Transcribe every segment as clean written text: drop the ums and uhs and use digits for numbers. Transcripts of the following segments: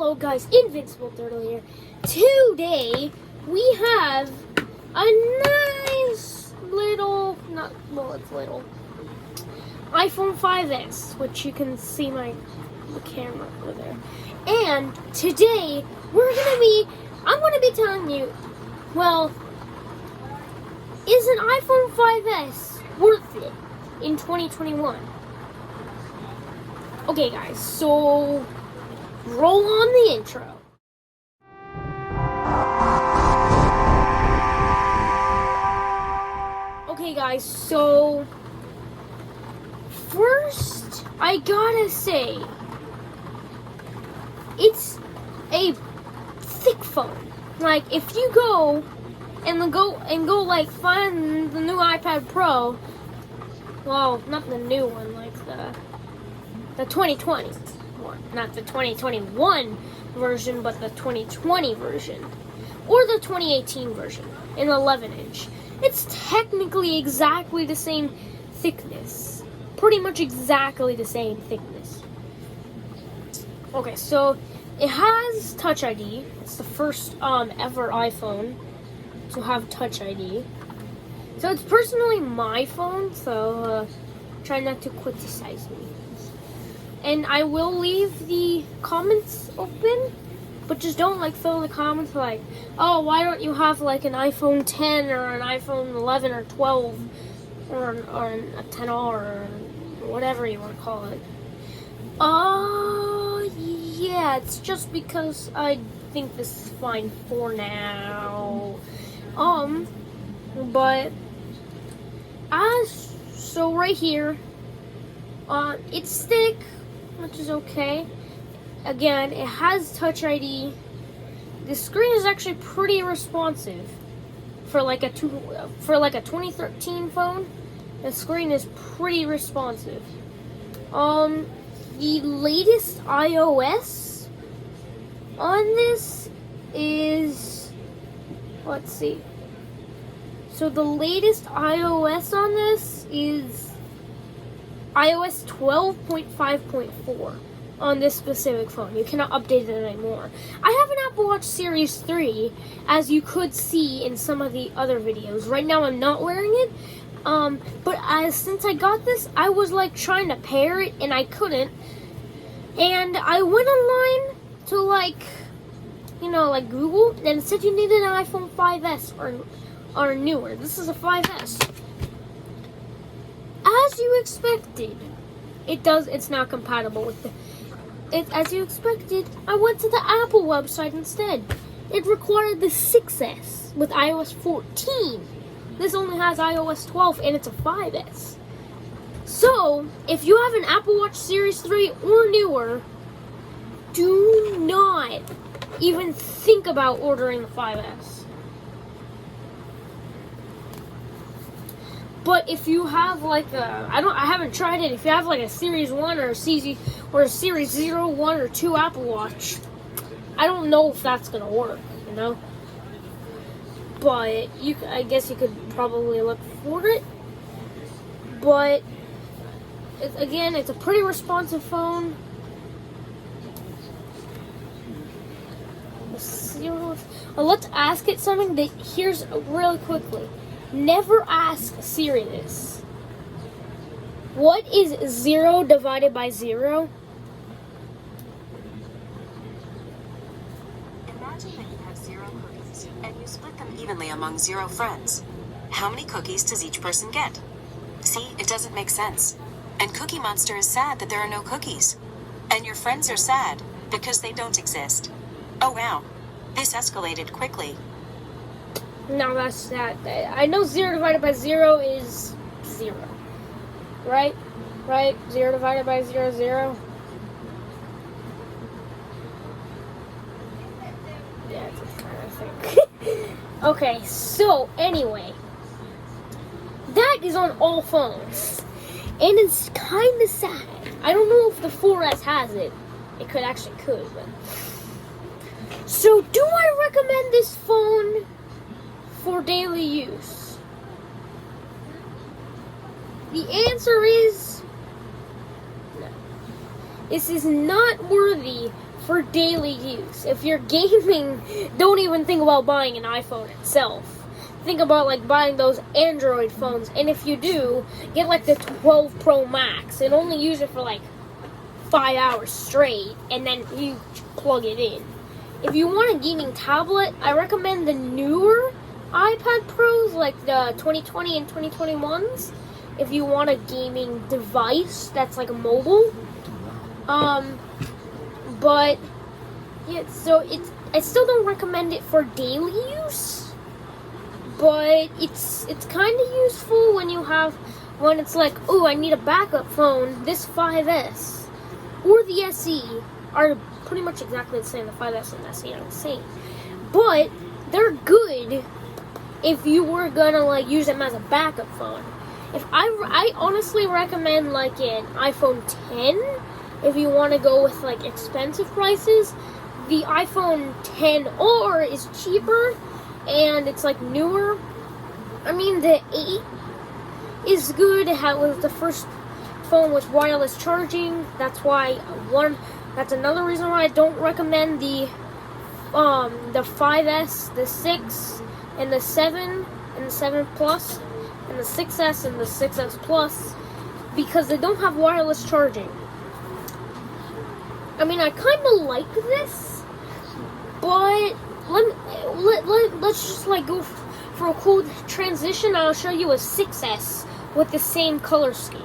Hello guys, Invincible Turtle here. Today we have a nice little, it's little, iPhone 5S, which you can see the camera over there. And today I'm gonna be telling you, well, is an iPhone 5S worth it in 2021? Okay guys, so roll on the intro. Okay guys, so first I gotta say, it's a thick phone. Like if you go like find the new iPad Pro, well, not the new one, like the 2020 one, not the 2021 version, but the 2020 version, or the 2018 version in 11-inch. It's technically exactly the same thickness, pretty much exactly the same thickness. Okay, so it has Touch ID. It's the first ever iPhone to have Touch ID. So it's personally my phone, so try not to criticize me. And I will leave the comments open, but just don't fill the comments like, oh, why don't you have like an iPhone 10 or an iPhone 11 or 12 or a 10R or whatever you want to call it. Yeah, it's just because I think this is fine for now. But so right here, it's thick, which is okay. Again, it has Touch ID. The screen is actually pretty responsive for like a 2013 phone. The screen is pretty responsive. The latest iOS on this is, let's see. So the latest iOS on this is iOS 12.5.4 on this specific phone. You cannot update it anymore. I have an Apple Watch Series 3, as you could see in some of the other videos. Right now I'm not wearing it, but since I got this, I was trying to pair it and I couldn't. And I went online to Google, and it said you needed an iPhone 5S or newer. This is a 5S. As you expected, it's not compatible with as you expected, I went to the Apple website instead. It required the 6S with iOS 14. This only has iOS 12 and it's a 5S. So, if you have an Apple Watch Series 3 or newer, do not even think about ordering the 5S. But if you have I haven't tried it. If you have a Series 1 or a Series 0, 1 or 2 Apple Watch, I don't know if that's gonna work, But I guess you could probably look for it. But it's a pretty responsive phone. Let's ask it something that here's really quickly. Never ask Siri this. What is 0 divided by 0? Imagine that you have 0 cookies, and you split them evenly among 0 friends. How many cookies does each person get? See, it doesn't make sense. And Cookie Monster is sad that there are no cookies. And your friends are sad because they don't exist. Oh wow, this escalated quickly. No, that's sad. I know 0 divided by 0 is 0. Right? 0 divided by 0 is 0. Yeah, it's just kind of thing. Okay, so anyway, that is on all phones. And it's kind of sad. I don't know if the 4S has it. It could, but. So, do I recommend this phone for daily use? The answer is no. This is not worthy for daily use. If you're gaming, don't even think about buying an iPhone itself. Think about like buying those Android phones, and if you do, get like the 12 Pro Max and only use it for like 5 hours straight, and then you plug it in. If you want a gaming tablet, I recommend the newer iPad Pros, like the 2020 and 2021s. If you want a gaming device that's like a mobile, but yeah, so I still don't recommend it for daily use, but it's kind of useful when it's like, oh, I need a backup phone. This 5S or the SE are pretty much exactly the same. The 5S and SE are the same, but they're good if you were gonna like use them as a backup phone. If I honestly recommend like an iPhone 10 if you want to go with like expensive prices. The iPhone 10R is cheaper and it's like newer. I mean, the 8 is good. It was the first phone with wireless charging. That's another reason why I don't recommend the 5S, the 6, and the 7, and the 7 Plus, and the 6S and the 6S Plus, because they don't have wireless charging. I mean, I kind of like this, but let's just like go for a cool transition. I'll show you a 6S with the same color scheme.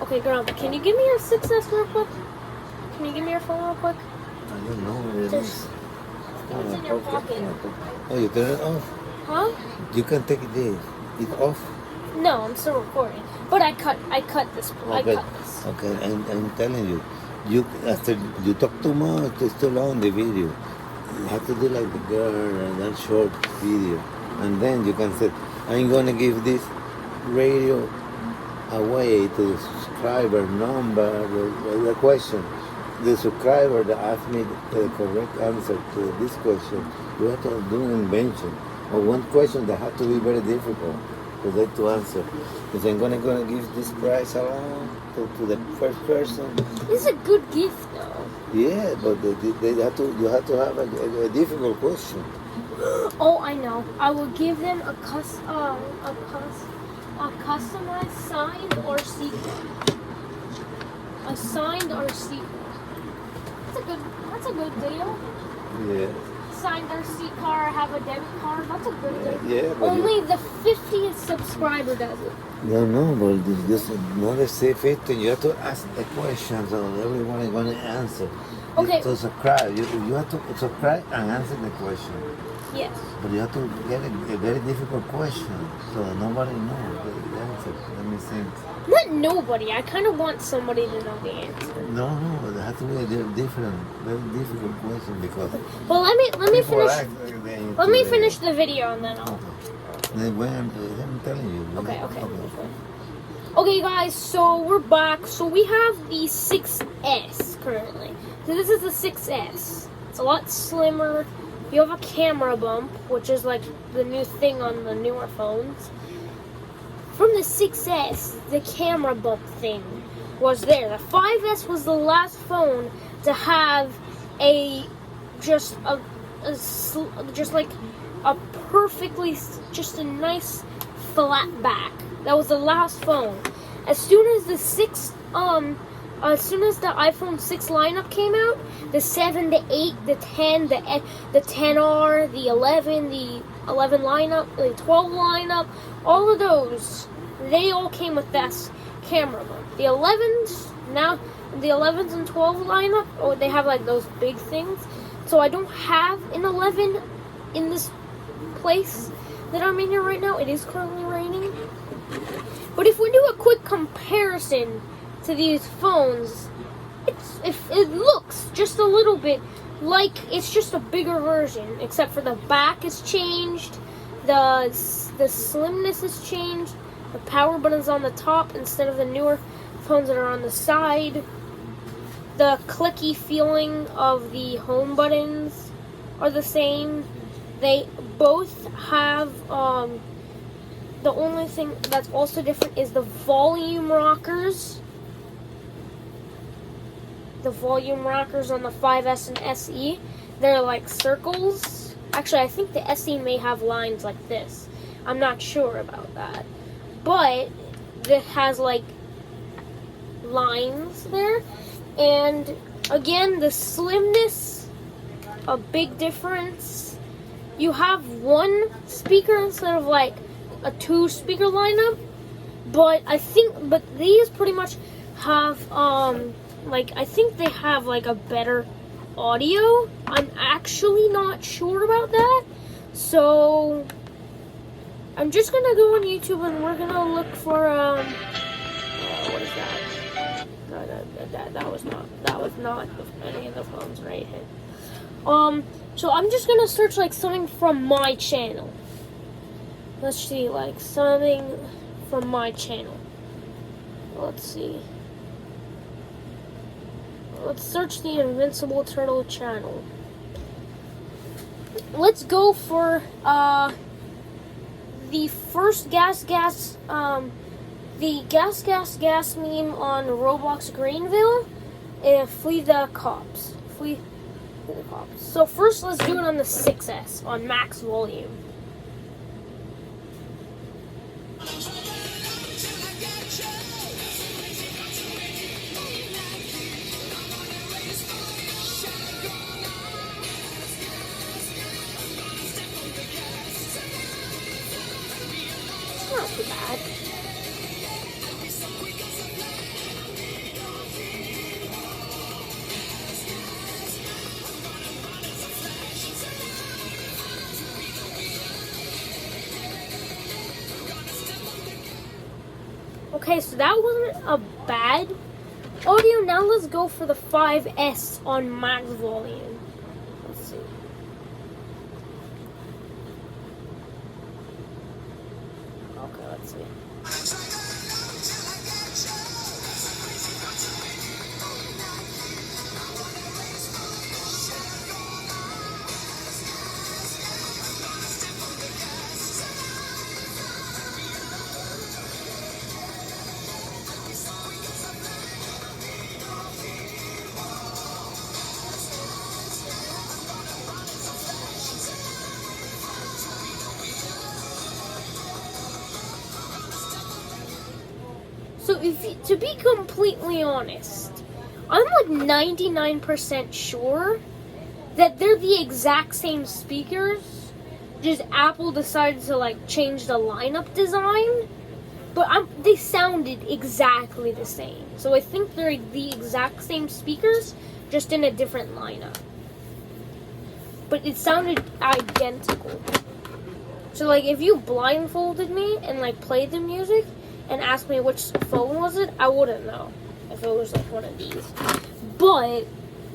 Okay, Grandpa, can you give me your 6S real quick? Can you give me your phone real quick? I don't know where it is. It's in your pocket. Oh, you turn it off? Huh? You can take it off? No, I'm still recording. But I cut this. Okay. I cut this. Okay, and I'm telling you, after you talk too much, it's too long the video. You have to do like the girl and that short video. And then you can say, I'm gonna give this radio away to the subscriber number, the question. The subscriber that asked me the correct answer to this question, you have to do an invention. Or one question that had to be very difficult for them to answer. Because I'm gonna give this prize along to the first person. This is a good gift, though. Yeah, but you have to have a difficult question. Oh, I know. I will give them a customized signed or sequel. A signed or sequel. That's a good deal. Yeah. Signed or seat car, have a debit card. That's a good deal. Yeah, but only the 50th subscriber does it. No, but this not a safe it. You have to ask the question so everyone is gonna answer. Okay. To subscribe, you have to subscribe and answer the question. Yes. But you have to get a very difficult question so nobody knows the answer. Let me think. Not nobody. I kind of want somebody to know the answer. No, it has to be a very difficult question because. Well, let me finish. Let me the finish the video and then I'll. I'm telling you. Okay. Okay, guys. So we're back. So we have the 6S currently. So this is the 6S. It's a lot slimmer. You have a camera bump, which is like the new thing on the newer phones. From the 6S, the camera bump thing was there. The 5S was the last phone to have just a nice flat back. That was the last phone. As soon as the iPhone 6 lineup came out, the 7, the 8, the 10, the 10R, the 11, the 11 lineup, the 12 lineup, all of those, they all came with this camera mode. The 11s and 12 lineup, they have like those big things. So I don't have an 11 in this place that I'm in here right now. It is currently raining. But if we do a quick comparison to these phones, it looks just a little bit like it's just a bigger version, except for the back is changed, the slimness is changed, the power button's on the top instead of the newer phones that are on the side. The clicky feeling of the home buttons are the same. They both have the only thing that's also different is the volume rockers. the volume rockers on the 5S and SE. They're like circles. Actually, I think the SE may have lines like this. I'm not sure about that. But it has like lines there. And again, the slimness, a big difference. You have one speaker instead of like a 2-speaker lineup. But these pretty much have I think they have like a better audio. I'm actually not sure about that. So I'm just gonna go on YouTube and we're gonna look for what is that? That was not any of the phones right here. So I'm just gonna search like something from my channel. Let's see, like something from my channel. Let's see. Let's search the Invincible Turtle channel. Let's go for the first gas meme on Roblox Greenville. Flee the cops. Flee the cops. So first, let's do it on the 6S on max volume. Not too bad. Okay, so that wasn't a bad audio. Now let's go for the 5S on max volume. Let's see. Okay, let's see. So to be completely honest, I'm like 99% sure that they're the exact same speakers, just Apple decided to like change the lineup design, but they sounded exactly the same. So I think they're the exact same speakers, just in a different lineup. But it sounded identical. So like if you blindfolded me and like played the music and asked me which phone was it, I wouldn't know if it was like one of these. But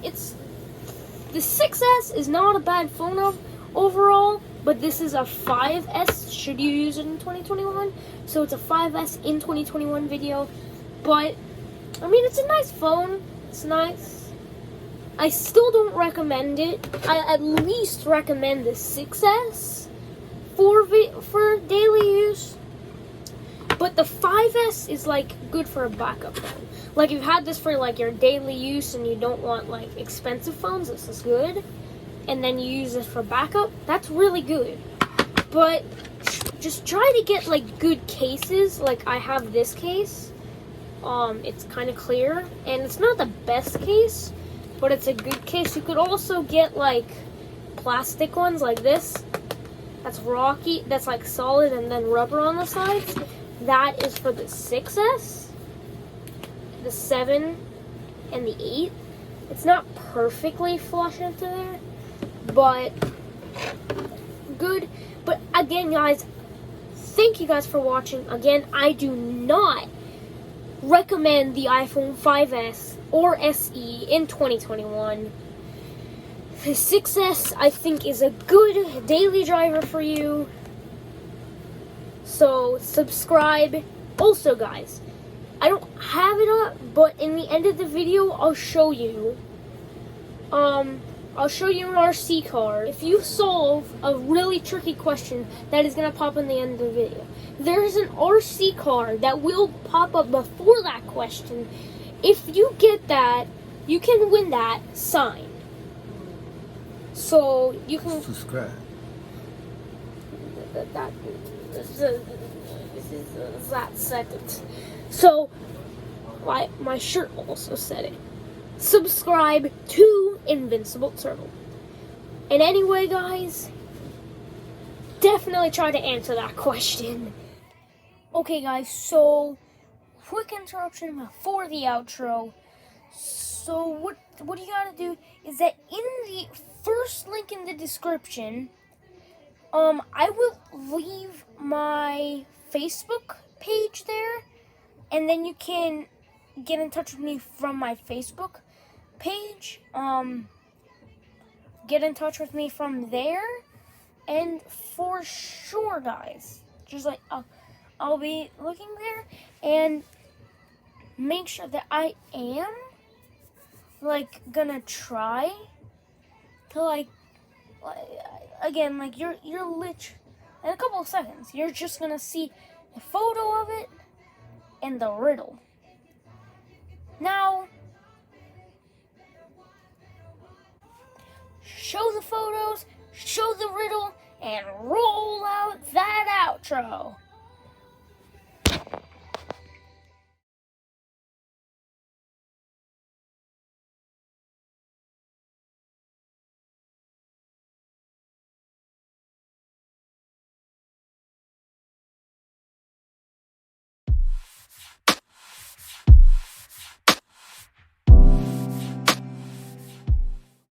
the 6S is not a bad phone overall, but this is a 5S should you use it in 2021. So it's a 5S in 2021 video. But I mean, it's a nice phone. It's nice. I still don't recommend it. I at least recommend the 6S for daily use. But the 5S is like good for a backup phone. Like you've had this for like your daily use and you don't want like expensive phones, this is good. And then you use this for backup, that's really good. But just try to get like good cases. Like I have this case. It's kind of clear and it's not the best case, but it's a good case. You could also get like plastic ones like this. That's rocky, that's like solid and then rubber on the sides. That is for the 6S, the 7, and the 8. It's not perfectly flush into there, but good. But again, guys, thank you guys for watching. Again, I do not recommend the iPhone 5S or SE in 2021. The 6S, I think, is a good daily driver for you. So, subscribe. Also, guys, I don't have it up, but in the end of the video, I'll show you. I'll show you an RC card. If you solve a really tricky question, that is going to pop in the end of the video. There's an RC card that will pop up before that question. If you get that, you can win that sign. So you can Subscribe. that sentence. So my shirt also said it. Subscribe to Invincible Turtle. And anyway, guys, definitely try to answer that question. Okay, guys, so quick interruption before the outro. So what you gotta do is that in the first link in the description, I will leave my Facebook page there, and then you can get in touch with me from my Facebook page. Get in touch with me from there, and for sure, guys, just like I'll be looking there, and make sure that I am like gonna try to like again, like you're lit in a couple of seconds. You're just gonna see a photo of it and the riddle. Now, show the photos, show the riddle, and roll out that outro.